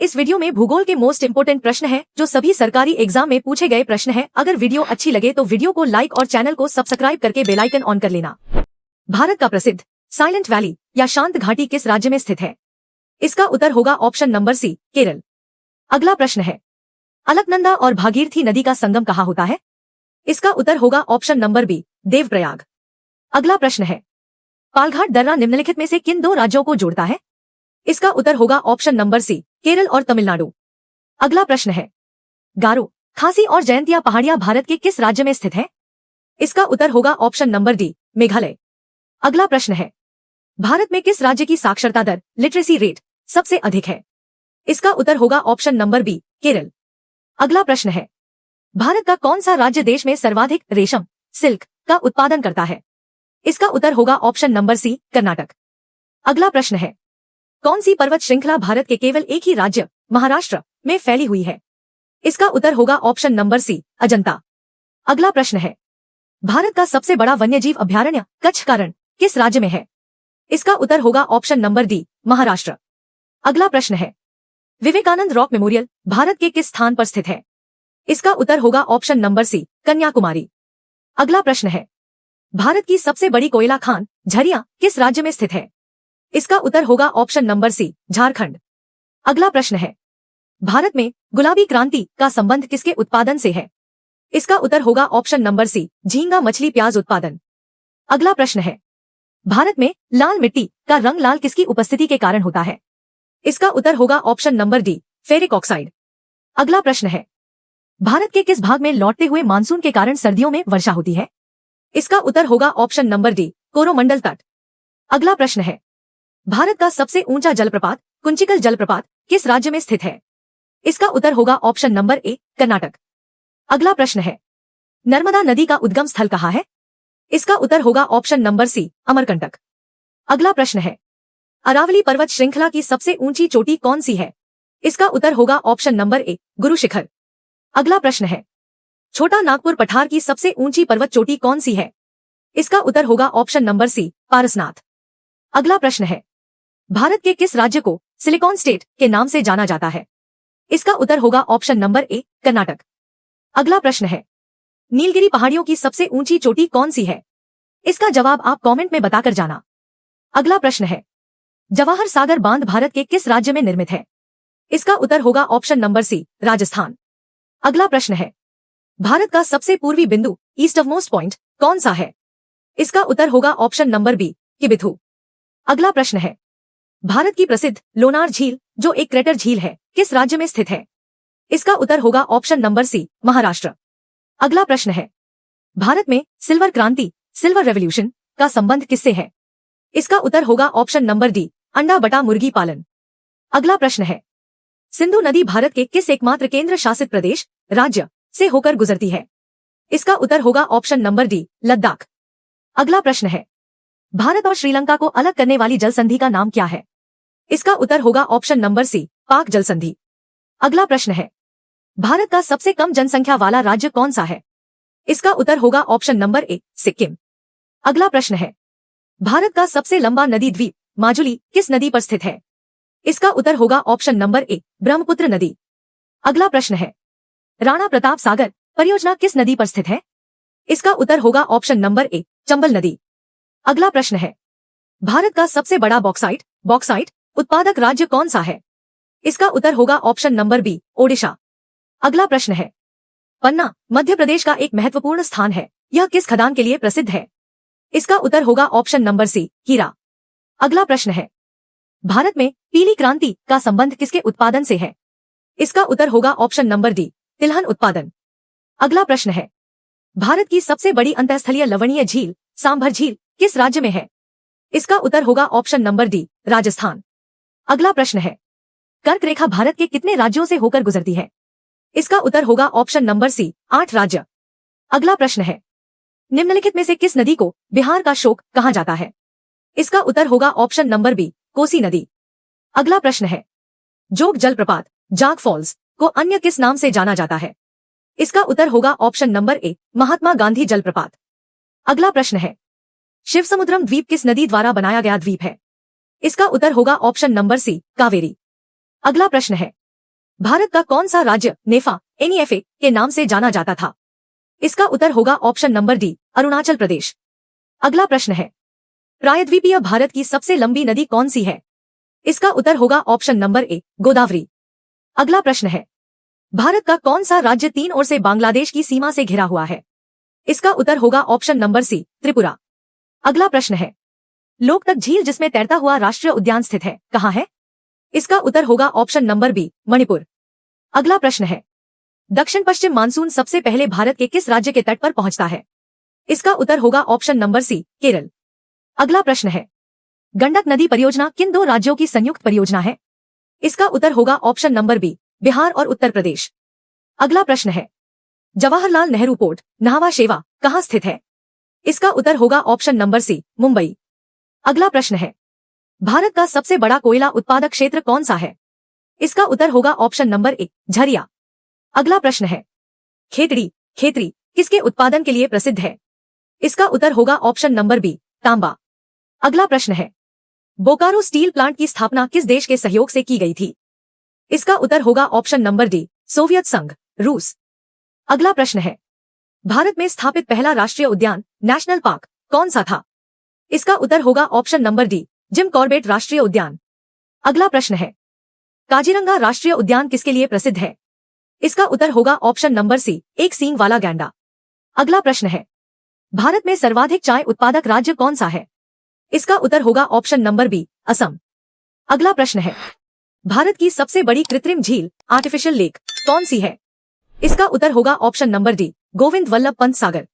इस वीडियो में भूगोल के मोस्ट इंपोर्टेंट प्रश्न हैं जो सभी सरकारी एग्जाम में पूछे गए प्रश्न हैं। अगर वीडियो अच्छी लगे तो वीडियो को लाइक और चैनल को सब्सक्राइब करके बेल आइकन ऑन कर लेना। भारत का प्रसिद्ध साइलेंट वैली या शांत घाटी किस राज्य में स्थित है? इसका उत्तर होगा ऑप्शन नंबर सी, केरल। अगला प्रश्न है, अलकनंदा और भागीरथी नदी का संगम कहाँ होता है? इसका उत्तर होगा ऑप्शन नंबर बी, देवप्रयाग। अगला प्रश्न है, पालघाट दर्रा निम्नलिखित में से किन दो राज्यों को जोड़ता है? इसका उत्तर होगा ऑप्शन नंबर सी, केरल और तमिलनाडु। अगला प्रश्न है, गारो, खासी और जयंतिया पहाड़ियां भारत के किस राज्य में स्थित हैं? इसका उत्तर होगा ऑप्शन नंबर डी, मेघालय। अगला प्रश्न है, भारत में किस राज्य की साक्षरता दर, लिटरेसी रेट, सबसे अधिक है? इसका उत्तर होगा ऑप्शन नंबर बी, केरल। अगला प्रश्न है, भारत का कौन सा राज्य देश में सर्वाधिक रेशम, सिल्क का उत्पादन करता है? इसका उत्तर होगा ऑप्शन नंबर सी, कर्नाटक। अगला प्रश्न है, कौन सी पर्वत श्रृंखला भारत के केवल एक ही राज्य, महाराष्ट्र में फैली हुई है? इसका उत्तर होगा ऑप्शन नंबर सी, अजंता। अगला प्रश्न है, भारत का सबसे बड़ा वन्यजीव अभयारण्य कच्छ का रण किस राज्य में है? इसका उत्तर होगा ऑप्शन नंबर डी, महाराष्ट्र। अगला प्रश्न है, विवेकानंद रॉक मेमोरियल भारत के किस स्थान पर स्थित है? इसका उत्तर होगा ऑप्शन नंबर सी, कन्याकुमारी। अगला प्रश्न है, भारत की सबसे बड़ी कोयला खान झरिया किस राज्य में स्थित है? इसका उत्तर होगा ऑप्शन नंबर सी, झारखंड। अगला प्रश्न है, भारत में गुलाबी क्रांति का संबंध किसके उत्पादन से है? इसका उत्तर होगा ऑप्शन नंबर सी, झींगा मछली प्याज उत्पादन। अगला प्रश्न है, भारत में लाल मिट्टी का रंग लाल किसकी उपस्थिति के कारण होता है? इसका उत्तर होगा option number D, ferric oxide. अगला प्रश्न है, भारत के किस भाग में लौटते हुए मानसून के कारण सर्दियों में वर्षा होती है? इसका उत्तर होगा ऑप्शन नंबर डी, कोरोमंडल तट। अगला प्रश्न है, भारत का सबसे ऊंचा जलप्रपात कुंचिकल जलप्रपात किस राज्य में स्थित है? इसका उत्तर होगा ऑप्शन नंबर ए, कर्नाटक। अगला प्रश्न है, नर्मदा नदी का उद्गम स्थल कहाँ है? इसका उत्तर होगा ऑप्शन नंबर सी, अमरकंटक। अगला प्रश्न है, अरावली पर्वत श्रृंखला की सबसे ऊंची चोटी कौन सी है? इसका उत्तर होगा option number A, Guru Shikhar. अगला प्रश्न है, छोटा नागपुर पठार की सबसे ऊंची पर्वत चोटी कौन सी है? इसका उत्तर होगा ऑप्शन नंबर सी, पारसनाथ। अगला प्रश्न है, भारत के किस राज्य को सिलिकॉन स्टेट के नाम से जाना जाता है? इसका उत्तर होगा ऑप्शन नंबर ए, कर्नाटक। अगला प्रश्न है, नीलगिरी पहाड़ियों की सबसे ऊंची चोटी कौन सी है? इसका जवाब आप कमेंट में बताकर जाना। अगला प्रश्न है, जवाहर सागर बांध भारत के किस राज्य में निर्मित है? इसका उत्तर होगा ऑप्शन नंबर सी, राजस्थान। अगला प्रश्न है, भारत का सबसे पूर्वी बिंदु ईस्ट ऑफ मोस्ट पॉइंट कौन सा है? इसका उत्तर होगा ऑप्शन नंबर बी, किबिथु। अगला प्रश्न है, भारत की प्रसिद्ध लोनार झील जो एक क्रेटर झील है किस राज्य में स्थित है? इसका उत्तर होगा ऑप्शन नंबर सी, महाराष्ट्र। अगला प्रश्न है, भारत में सिल्वर क्रांति सिल्वर रेवोल्यूशन का संबंध किससे है? इसका उत्तर होगा ऑप्शन नंबर डी, अंडा बटा मुर्गी पालन। अगला प्रश्न है, सिंधु नदी भारत के किस एकमात्र केंद्र शासित प्रदेश राज्य से होकर गुजरती है? इसका उत्तर होगा ऑप्शन नंबर डी, लद्दाख। अगला प्रश्न है, भारत और श्रीलंका को अलग करने वाली जल संधि का नाम क्या है? इसका उत्तर होगा ऑप्शन नंबर सी, पाक जल संधि। अगला प्रश्न है, भारत का सबसे कम जनसंख्या वाला राज्य कौन सा है? इसका उत्तर होगा ऑप्शन नंबर ए, सिक्किम। अगला प्रश्न है, भारत का सबसे लंबा नदी द्वीप माजुली किस नदी पर स्थित है? इसका उत्तर होगा ऑप्शन नंबर ए, ब्रह्मपुत्र नदी। अगला प्रश्न है, राणा प्रताप सागर परियोजना किस नदी पर स्थित है? इसका उत्तर होगा ऑप्शन नंबर ए, चंबल नदी। अगला प्रश्न है, भारत का सबसे बड़ा बॉक्साइट उत्पादक राज्य कौन सा है? इसका उत्तर होगा ऑप्शन नंबर बी, ओडिशा। अगला प्रश्न है, पन्ना मध्य प्रदेश का एक महत्वपूर्ण स्थान है, यह किस खदान के लिए प्रसिद्ध है? इसका उत्तर होगा ऑप्शन नंबर सी, हीरा। अगला प्रश्न है, भारत में पीली क्रांति का संबंध किसके उत्पादन से है? इसका उत्तर होगा ऑप्शन नंबर डी, तिलहन उत्पादन। अगला प्रश्न है, भारत की सबसे बड़ी अंतःस्थलीय लवणीय झील सांभर झील किस राज्य में है? इसका उत्तर होगा ऑप्शन नंबर डी, राजस्थान। अगला प्रश्न है, कर्क रेखा भारत के कितने राज्यों से होकर गुजरती है? इसका उत्तर होगा ऑप्शन नंबर सी, 8 राज्य। अगला प्रश्न है, निम्नलिखित में से किस नदी को बिहार का शोक कहा जाता है? इसका उत्तर होगा ऑप्शन नंबर बी, कोसी नदी। अगला प्रश्न है, जोग जलप्रपात जाग फॉल्स को अन्य किस नाम से जाना जाता है? इसका उत्तर होगा option number A, Mahatma Gandhi जलप्रपात। अगला प्रश्न है, शिवसमुद्रम द्वीप किस नदी द्वारा बनाया गया द्वीप है? इसका उत्तर होगा ऑप्शन नंबर सी, कावेरी। अगला प्रश्न है, भारत का कौन सा राज्य नेफा NEFA के नाम से जाना जाता था? इसका उत्तर होगा option number D, Arunachal Pradesh. अगला प्रश्न है, प्रायद्वीपीय भारत की सबसे लंबी नदी कौन सी है? इसका उत्तर होगा ऑप्शन नंबर ए, गोदावरी। अगला प्रश्न है, भारत का कौन सा राज्य 3 ओर से बांग्लादेश की सीमा से घिरा हुआ है? इसका उत्तर होगा ऑप्शन नंबर सी, त्रिपुरा। अगला प्रश्न है, लोकतक झील जिसमें तैरता हुआ राष्ट्रीय उद्यान स्थित है, कहाँ है? इसका उत्तर होगा ऑप्शन नंबर बी, मणिपुर। अगला प्रश्न है, दक्षिण पश्चिम मानसून सबसे पहले भारत के किस राज्य के तट पर पहुंचता है? इसका उत्तर होगा ऑप्शन नंबर सी, केरल। अगला प्रश्न है, गंडक नदी परियोजना किन 2 राज्यों की संयुक्त परियोजना है? इसका उत्तर होगा ऑप्शन नंबर बी, बिहार और उत्तर प्रदेश। अगला प्रश्न है, जवाहरलाल नेहरू पोर्ट न्हावा शेवा कहाँ स्थित है? इसका उत्तर होगा ऑप्शन नंबर सी, मुंबई। अगला प्रश्न है, भारत का सबसे बड़ा कोयला उत्पादक क्षेत्र कौन सा है? इसका उत्तर होगा ऑप्शन नंबर ए, झरिया। अगला प्रश्न है, खेतड़ी किसके उत्पादन के लिए प्रसिद्ध है? इसका उत्तर होगा ऑप्शन नंबर बी, तांबा। अगला प्रश्न है, बोकारो स्टील प्लांट की स्थापना किस देश के सहयोग से की गई थी? इसका उत्तर होगा ऑप्शन नंबर डी, सोवियत संघ, रूस। अगला प्रश्न है, भारत में स्थापित पहला राष्ट्रीय उद्यान नेशनल पार्क कौन सा था? इसका उत्तर होगा option number D, Jim Corbett राष्ट्रीय उद्यान। अगला प्रश्न है, काजीरंगा राष्ट्रीय उद्यान किसके लिए प्रसिद्ध है? इसका उत्तर होगा ऑप्शन नंबर सी, एक सींग वाला गैंडा। अगला प्रश्न है, भारत में सर्वाधिक चाय उत्पादक राज्य कौन सा है? इसका उत्तर होगा ऑप्शन नंबर बी, असम। अगला प्रश्न है, भारत की सबसे बड़ी कृत्रिम झील आर्टिफिशियल लेक कौन सी है? इसका उत्तर होगा option number D, Govind Vallabh Pant सागर।